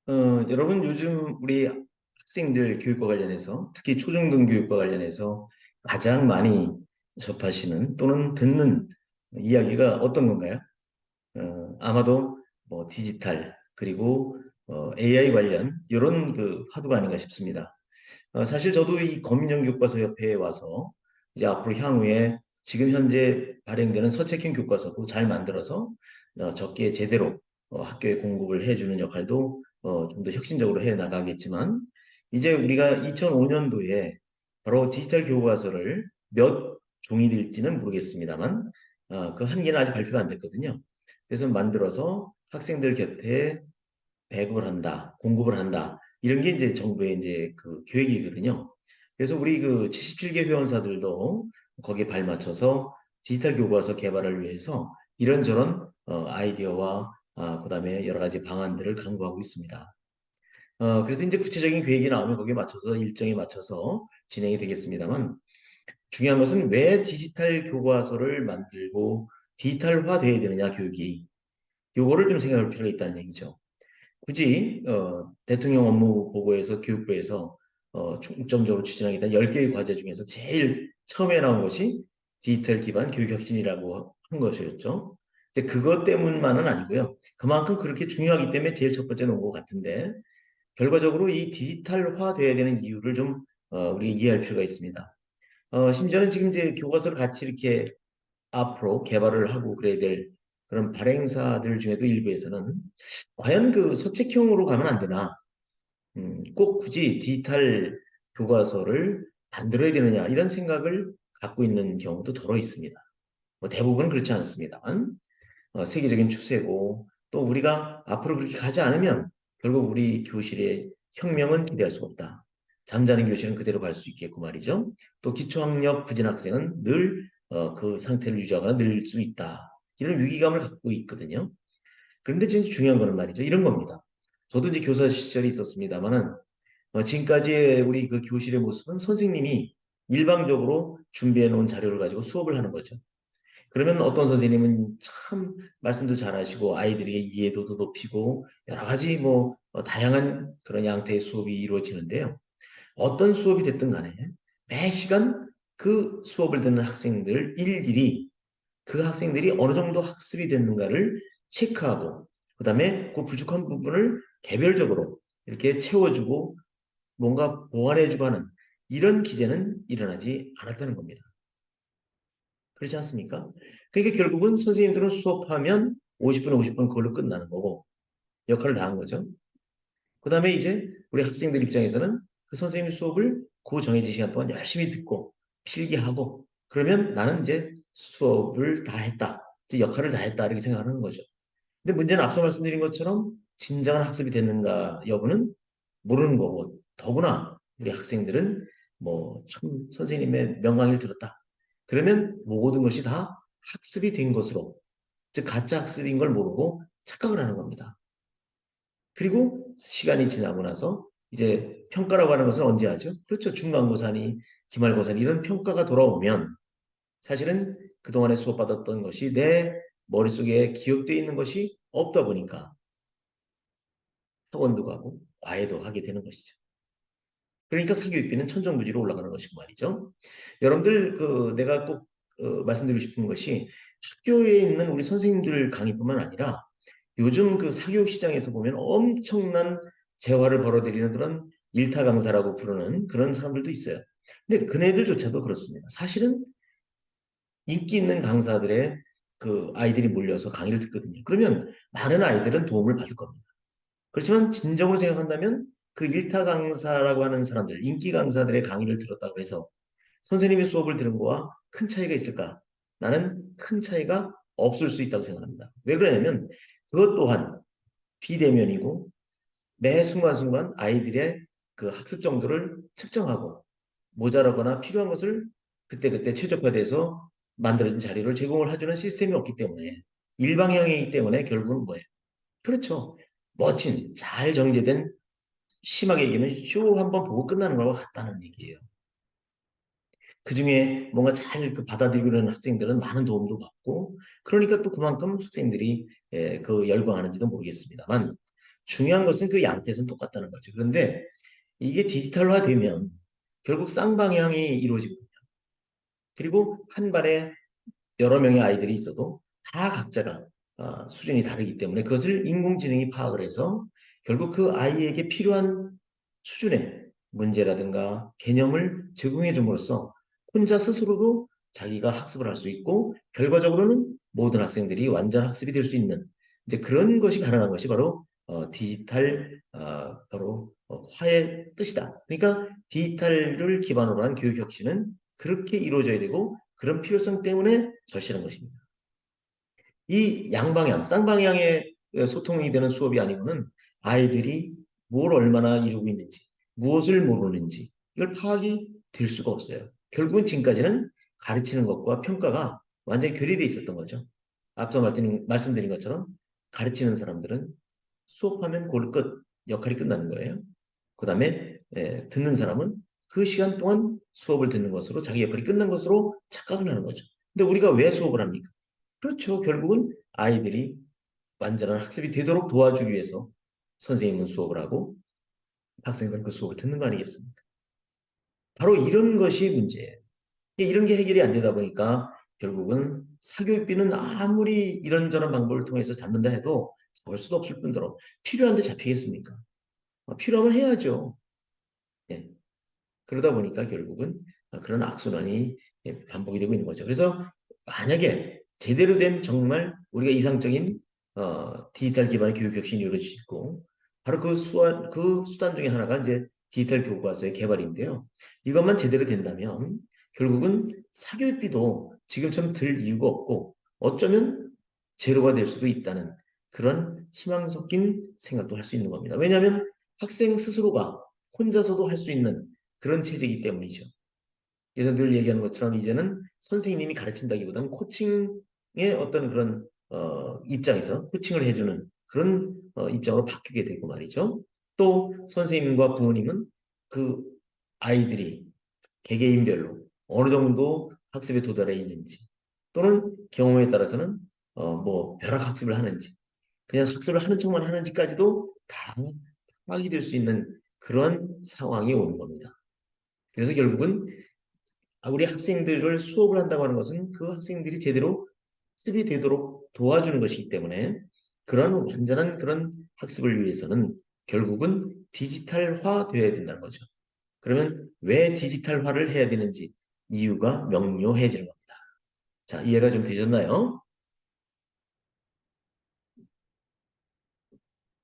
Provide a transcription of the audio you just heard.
여러분 요즘 우리 학생들 교육과 관련해서 특히 초중등 교육과 관련해서 가장 많이 접하시는 또는 듣는 이야기가 어떤 건가요? 아마도 뭐 디지털 그리고 AI 관련 이런 그 화두가 아닌가 싶습니다. 사실 저도 이 검정교과서협회에 와서 이제 앞으로 향후에 지금 현재 발행되는 서책형 교과서도 잘 만들어서 적기에 제대로 학교에 공급을 해주는 역할도 좀 더 혁신적으로 해 나가겠지만 이제 우리가 2005년도에 바로 디지털 교과서를 몇 종이 될지는 모르겠습니다만 그 한 개는 아직 발표가 안 됐거든요. 그래서 만들어서 학생들 곁에 배급을 한다, 공급을 한다. 이런 게 이제 정부의 이제 그 계획이거든요. 그래서 우리 그 77개 회원사들도 거기에 발맞춰서 디지털 교과서 개발을 위해서 이런저런 아이디어와 그다음에 여러 가지 방안들을 강구하고 있습니다. 그래서 이제 구체적인 계획이 나오면 거기에 맞춰서 일정에 맞춰서 진행이 되겠습니다만 중요한 것은 왜 디지털 교과서를 만들고 디지털화 돼야 되느냐 교육이 요거를 좀 생각할 필요가 있다는 얘기죠. 굳이 대통령 업무 보고에서 교육부에서 중점적으로 추진하겠다는 10개의 과제 중에서 제일 처음에 나온 것이 디지털 기반 교육 혁신이라고 한 것이었죠. 이제 그것 때문만은 아니고요. 그만큼 그렇게 중요하기 때문에 제일 첫 번째 놓은 것 같은데 결과적으로 이 디지털화 돼야 되는 이유를 좀 우리 이해할 필요가 있습니다. 심지어는 지금 이제 교과서를 같이 이렇게 앞으로 개발을 하고 그래야 될 그런 발행사들 중에도 일부에서는 과연 그 서책형으로 가면 안 되나? 꼭 굳이 디지털 교과서를 만들어야 되느냐? 이런 생각을 갖고 있는 경우도 더러 있습니다. 뭐 대부분은 그렇지 않습니다만 세계적인 추세고 또 우리가 앞으로 그렇게 가지 않으면 결국 우리 교실의 혁명은 기대할 수가 없다. 잠자는 교실은 그대로 갈 수 있겠고 말이죠. 또 기초학력 부진 학생은 늘 그 상태를 유지하거나 늘 수 있다. 이런 위기감을 갖고 있거든요. 그런데 진짜 중요한 거는 말이죠. 이런 겁니다. 저도 이제 교사 시절이 있었습니다만은 지금까지의 우리 그 교실의 모습은 선생님이 일방적으로 준비해 놓은 자료를 가지고 수업을 하는 거죠. 그러면 어떤 선생님은 참 말씀도 잘하시고 아이들에게 이해도도 높이고 여러 가지 뭐 다양한 그런 양태의 수업이 이루어지는데요. 어떤 수업이 됐든 간에 매 시간 그 수업을 듣는 학생들 일일이 그 학생들이 어느 정도 학습이 됐는가를 체크하고 그다음에 그 부족한 부분을 개별적으로 이렇게 채워주고 뭔가 보완해주고 하는 이런 기제는 일어나지 않았다는 겁니다. 그렇지 않습니까? 그러니까 결국은 선생님들은 수업하면 50분, 50분 그걸로 끝나는 거고 역할을 다 한 거죠. 그 다음에 이제 우리 학생들 입장에서는 그 선생님 수업을 그 정해진 시간 동안 열심히 듣고 필기하고 그러면 나는 이제 수업을 다 했다. 이제 역할을 다 했다. 이렇게 생각하는 거죠. 근데 문제는 앞서 말씀드린 것처럼 진정한 학습이 됐는가 여부는 모르는 거고 더구나 우리 학생들은 뭐 참 선생님의 명강의를 들었다. 그러면 모든 것이 다 학습이 된 것으로 즉 가짜 학습인 걸 모르고 착각을 하는 겁니다. 그리고 시간이 지나고 나서 이제 평가라고 하는 것은 언제 하죠? 그렇죠. 중간고사니 기말고사니 이런 평가가 돌아오면 사실은 그동안에 수업받았던 것이 내 머릿속에 기억되어 있는 것이 없다 보니까 학원도 가고 과외도 하게 되는 것이죠. 그러니까 사교육비는 천정부지로 올라가는 것이고 말이죠. 여러분들 그 내가 꼭 말씀드리고 싶은 것이 학교에 있는 우리 선생님들 강의뿐만 아니라 요즘 그 사교육 시장에서 보면 엄청난 재화를 벌어들이는 그런 일타 강사라고 부르는 그런 사람들도 있어요. 근데 그네들조차도 그렇습니다. 사실은 인기 있는 강사들의 그 아이들이 몰려서 강의를 듣거든요. 그러면 많은 아이들은 도움을 받을 겁니다. 그렇지만 진정으로 생각한다면 그 일타 강사라고 하는 사람들, 인기 강사들의 강의를 들었다고 해서 선생님의 수업을 들은 거와 큰 차이가 있을까? 나는 큰 차이가 없을 수 있다고 생각합니다. 왜 그러냐면 그것 또한 비대면이고 매 순간순간 아이들의 그 학습 정도를 측정하고 모자라거나 필요한 것을 그때그때 최적화돼서 만들어진 자료를 제공을 해주는 시스템이 없기 때문에 일방향이기 때문에 결국은 뭐예요? 그렇죠. 멋진 잘 정제된 심하게 얘기하면 쇼 한번 보고 끝나는 거와 같다는 얘기예요. 그중에 뭔가 잘 그 받아들이려는 학생들은 많은 도움도 받고 그러니까 또 그만큼 학생들이 그 열광하는지도 모르겠습니다만 중요한 것은 그 양태는 똑같다는 거죠. 그런데 이게 디지털화되면 결국 쌍방향이 이루어지고 그리고 한 반에 여러 명의 아이들이 있어도 다 각자가 수준이 다르기 때문에 그것을 인공지능이 파악을 해서 결국 그 아이에게 필요한 수준의 문제라든가 개념을 제공해 줌으로써 혼자 스스로도 자기가 학습을 할 수 있고 결과적으로는 모든 학생들이 완전 학습이 될 수 있는 이제 그런 것이 가능한 것이 바로 디지털 바로 화의 뜻이다. 그러니까 디지털을 기반으로 한 교육 혁신은 그렇게 이루어져야 되고 그런 필요성 때문에 절실한 것입니다. 이 양방향, 쌍방향의 소통이 되는 수업이 아니고는 아이들이 뭘 얼마나 이루고 있는지, 무엇을 모르는지 이걸 파악이 될 수가 없어요. 결국은 지금까지는 가르치는 것과 평가가 완전히 괴리되어 있었던 거죠. 앞서 말씀드린 것처럼 가르치는 사람들은 수업하면 골 끝, 역할이 끝나는 거예요. 그 다음에 듣는 사람은 그 시간 동안 수업을 듣는 것으로 자기 역할이 끝난 것으로 착각을 하는 거죠. 근데 우리가 왜 수업을 합니까? 그렇죠. 결국은 아이들이 완전한 학습이 되도록 도와주기 위해서 선생님은 수업을 하고 학생들은 그 수업을 듣는 거 아니겠습니까? 바로 이런 것이 문제예요. 이런 게 해결이 안 되다 보니까 결국은 사교육비는 아무리 이런저런 방법을 통해서 잡는다 해도 잡을 수도 없을 뿐더러 필요한데 잡히겠습니까? 필요하면 해야죠. 예. 그러다 보니까 결국은 그런 악순환이 반복이 되고 있는 거죠. 그래서 만약에 제대로 된 정말 우리가 이상적인 디지털 기반의 교육 혁신이 이루어질 수 있고 바로 그 수단 중에 하나가 이제 디지털 교과서의 개발인데요. 이것만 제대로 된다면 결국은 사교육비도 지금처럼 들 이유가 없고 어쩌면 제로가 될 수도 있다는 그런 희망 섞인 생각도 할 수 있는 겁니다. 왜냐하면 학생 스스로가 혼자서도 할 수 있는 그런 체제이기 때문이죠. 그래서 늘 얘기하는 것처럼 이제는 선생님이 가르친다기보다는 코칭의 어떤 그런 입장에서 코칭을 해주는 그런 입장으로 바뀌게 되고 말이죠. 또 선생님과 부모님은 그 아이들이 개개인별로 어느 정도 학습에 도달해 있는지 또는 경우에 따라서는 뭐 벼락 학습을 하는지 그냥 학습을 하는 척만 하는지까지도 다 파악이 될 수 있는 그런 상황이 오는 겁니다. 그래서 결국은 우리 학생들을 수업을 한다고 하는 것은 그 학생들이 제대로 학습이 되도록 도와주는 것이기 때문에 그런 완전한 그런 학습을 위해서는 결국은 디지털화 되어야 된다는 거죠. 그러면 왜 디지털화를 해야 되는지 이유가 명료해지는 겁니다. 자, 이해가 좀 되셨나요?